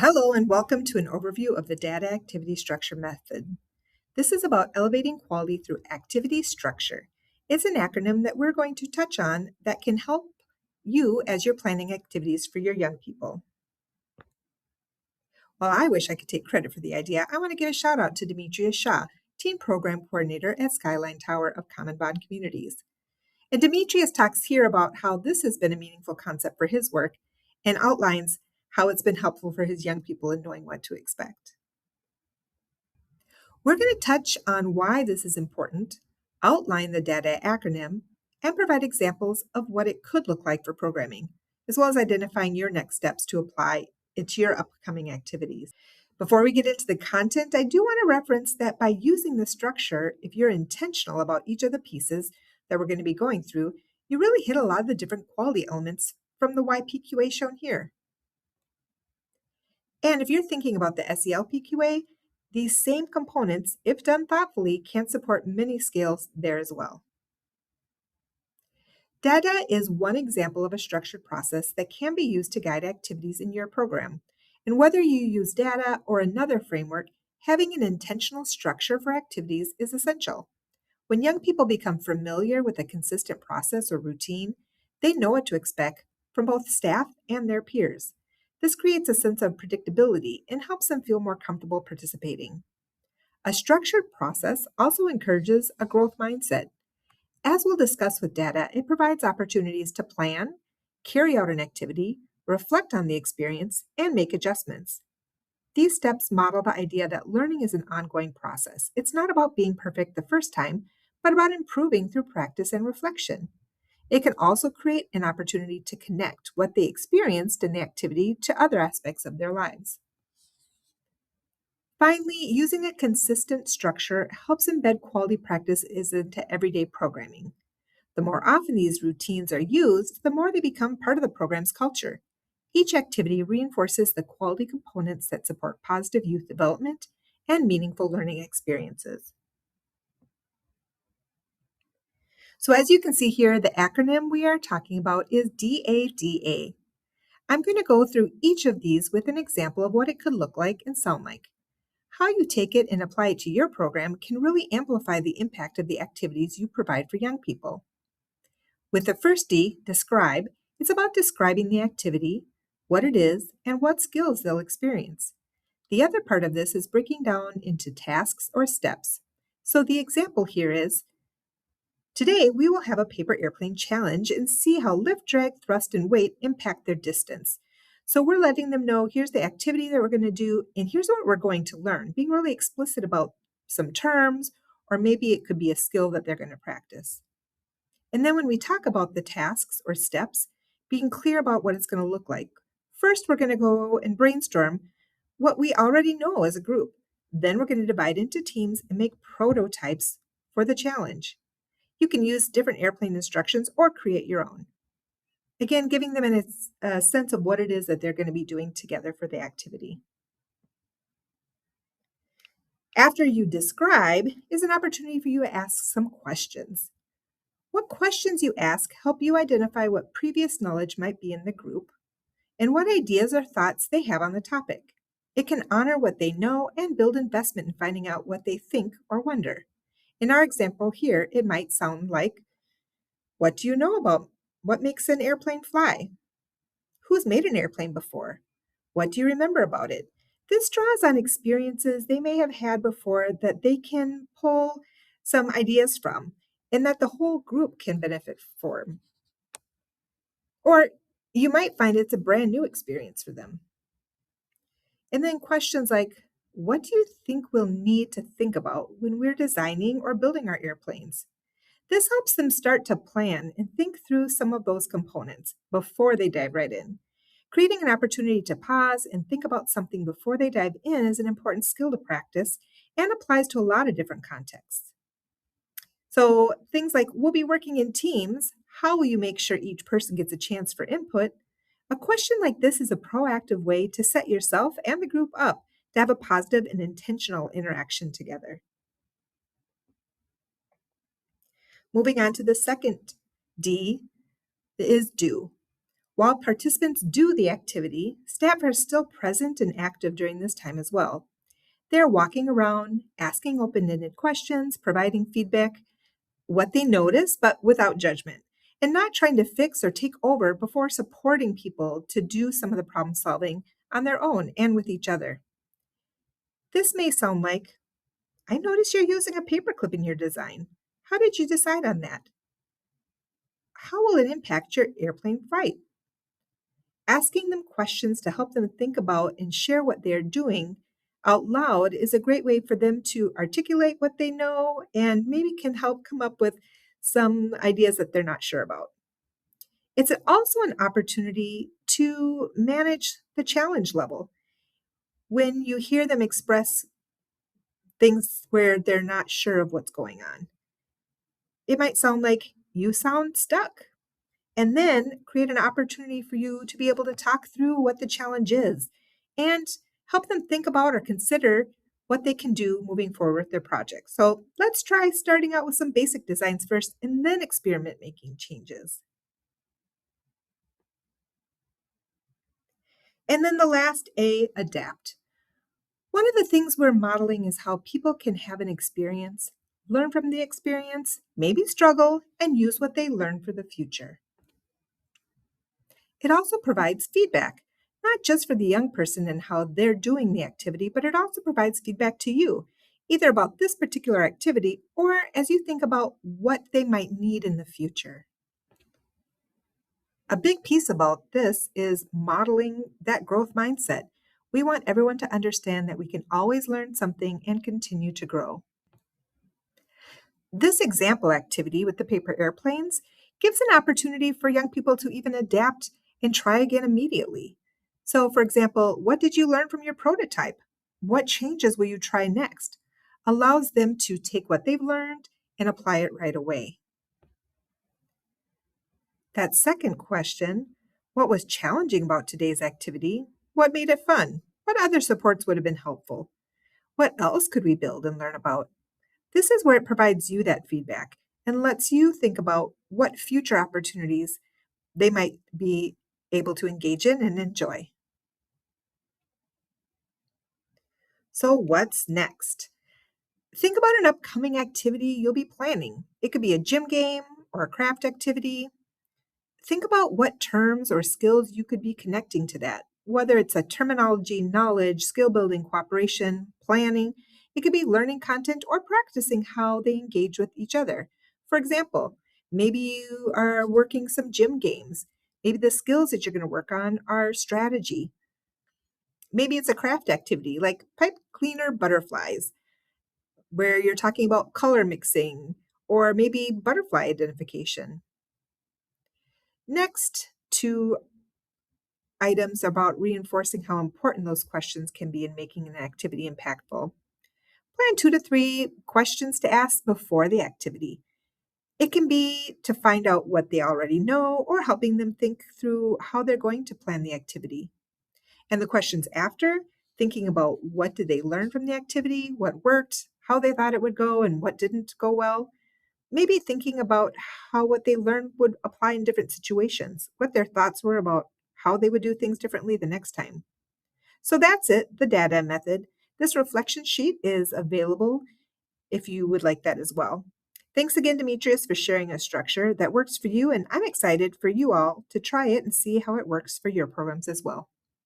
Hello and welcome to an overview of the DADA activity structure method. This is about elevating quality through activity structure. It's an acronym that we're going to touch on that can help you as you're planning activities for your young people. While I wish I could take credit for the idea, I want to give a shout out to Demetrius Shaw, Team Program Coordinator at Skyline Tower of CommonBond Communities. And Demetrius talks here about how this has been a meaningful concept for his work and outlines how it's been helpful for his young people in knowing what to expect. We're going to touch on why this is important, outline the DADA acronym, and provide examples of what it could look like for programming, as well as identifying your next steps to apply it to your upcoming activities. Before we get into the content, I do want to reference that by using the structure, if you're intentional about each of the pieces that we're going to be going through, you really hit a lot of the different quality elements from the YPQA shown here. And if you're thinking about the SELPQA, these same components, if done thoughtfully, can support many scales there as well. DADA is one example of a structured process that can be used to guide activities in your program. And whether you use DADA or another framework, having an intentional structure for activities is essential. When young people become familiar with a consistent process or routine, they know what to expect from both staff and their peers. This creates a sense of predictability and helps them feel more comfortable participating. A structured process also encourages a growth mindset. As we'll discuss with DADA, it provides opportunities to plan, carry out an activity, reflect on the experience, and make adjustments. These steps model the idea that learning is an ongoing process. It's not about being perfect the first time, but about improving through practice and reflection. It can also create an opportunity to connect what they experienced in the activity to other aspects of their lives. Finally, using a consistent structure helps embed quality practices into everyday programming. The more often these routines are used, the more they become part of the program's culture. Each activity reinforces the quality components that support positive youth development and meaningful learning experiences. So as you can see here, the acronym we are talking about is DADA. I'm going to go through each of these with an example of what it could look like and sound like. How you take it and apply it to your program can really amplify the impact of the activities you provide for young people. With the first D, describe, it's about describing the activity, what it is, and what skills they'll experience. The other part of this is breaking down into tasks or steps. So the example here is, today we will have a paper airplane challenge and see how lift, drag, thrust, and weight impact their distance. So we're letting them know here's the activity that we're going to do, and here's what we're going to learn, being really explicit about some terms, or maybe it could be a skill that they're going to practice. And then when we talk about the tasks or steps, being clear about what it's going to look like. First, we're going to go and brainstorm what we already know as a group. Then we're going to divide into teams and make prototypes for the challenge. You can use different airplane instructions or create your own. Again, giving them a sense of what it is that they're going to be doing together for the activity. After you describe is an opportunity for you to ask some questions. What questions you ask help you identify what previous knowledge might be in the group and what ideas or thoughts they have on the topic. It can honor what they know and build investment in finding out what they think or wonder. In our example here, it might sound like, what do you know about what makes an airplane fly? Who's made an airplane before? What do you remember about it? This draws on experiences they may have had before that they can pull some ideas from and that the whole group can benefit from. Or you might find it's a brand new experience for them. And then questions like, what do you think we'll need to think about when we're designing or building our airplanes? This helps them start to plan and think through some of those components before they dive right in. Creating an opportunity to pause and think about something before they dive in is an important skill to practice and applies to a lot of different contexts. So things like, we'll be working in teams. How will you make sure each person gets a chance for input? A question like this is a proactive way to set yourself and the group up to have a positive and intentional interaction together. Moving on to the second D is do. While participants do the activity, staff are still present and active during this time as well. They're walking around, asking open ended questions, providing feedback, what they notice, but without judgment, and not trying to fix or take over before supporting people to do some of the problem solving on their own and with each other. This may sound like, I notice you're using a paperclip in your design. How did you decide on that? How will it impact your airplane flight? Asking them questions to help them think about and share what they're doing out loud is a great way for them to articulate what they know and maybe can help come up with some ideas that they're not sure about. It's also an opportunity to manage the challenge level. When you hear them express things where they're not sure of what's going on, it might sound like you sound stuck, and then create an opportunity for you to be able to talk through what the challenge is and help them think about or consider what they can do moving forward with their project. So let's try starting out with some basic designs first and then experiment making changes. And then the last A, adapt. One of the things we're modeling is how people can have an experience, learn from the experience, maybe struggle, and use what they learn for the future. It also provides feedback, not just for the young person and how they're doing the activity, but it also provides feedback to you, either about this particular activity or as you think about what they might need in the future. A big piece about this is modeling that growth mindset. We want everyone to understand that we can always learn something and continue to grow. This example activity with the paper airplanes gives an opportunity for young people to even adapt and try again immediately. So, for example, what did you learn from your prototype? What changes will you try next? Allows them to take what they've learned and apply it right away. That second question, what was challenging about today's activity? What made it fun? What other supports would have been helpful? What else could we build and learn about? This is where it provides you that feedback and lets you think about what future opportunities they might be able to engage in and enjoy. So, what's next? Think about an upcoming activity you'll be planning. It could be a gym game or a craft activity. Think about what terms or skills you could be connecting to that, whether it's a terminology, knowledge, skill building, cooperation, planning. It could be learning content or practicing how they engage with each other. For example, maybe you are working some gym games. Maybe the skills that you're going to work on are strategy. Maybe it's a craft activity like pipe cleaner butterflies, where you're talking about color mixing or maybe butterfly identification. Next, two items about reinforcing how important those questions can be in making an activity impactful. Plan 2 to 3 questions to ask before the activity. It can be to find out what they already know or helping them think through how they're going to plan the activity. And the questions after, thinking about what did they learn from the activity, what worked, how they thought it would go, and what didn't go well. Maybe thinking about how what they learned would apply in different situations, what their thoughts were about how they would do things differently the next time. So that's it, the DADA method. This reflection sheet is available if you would like that as well. Thanks again, Demetrius, for sharing a structure that works for you, and I'm excited for you all to try it and see how it works for your programs as well.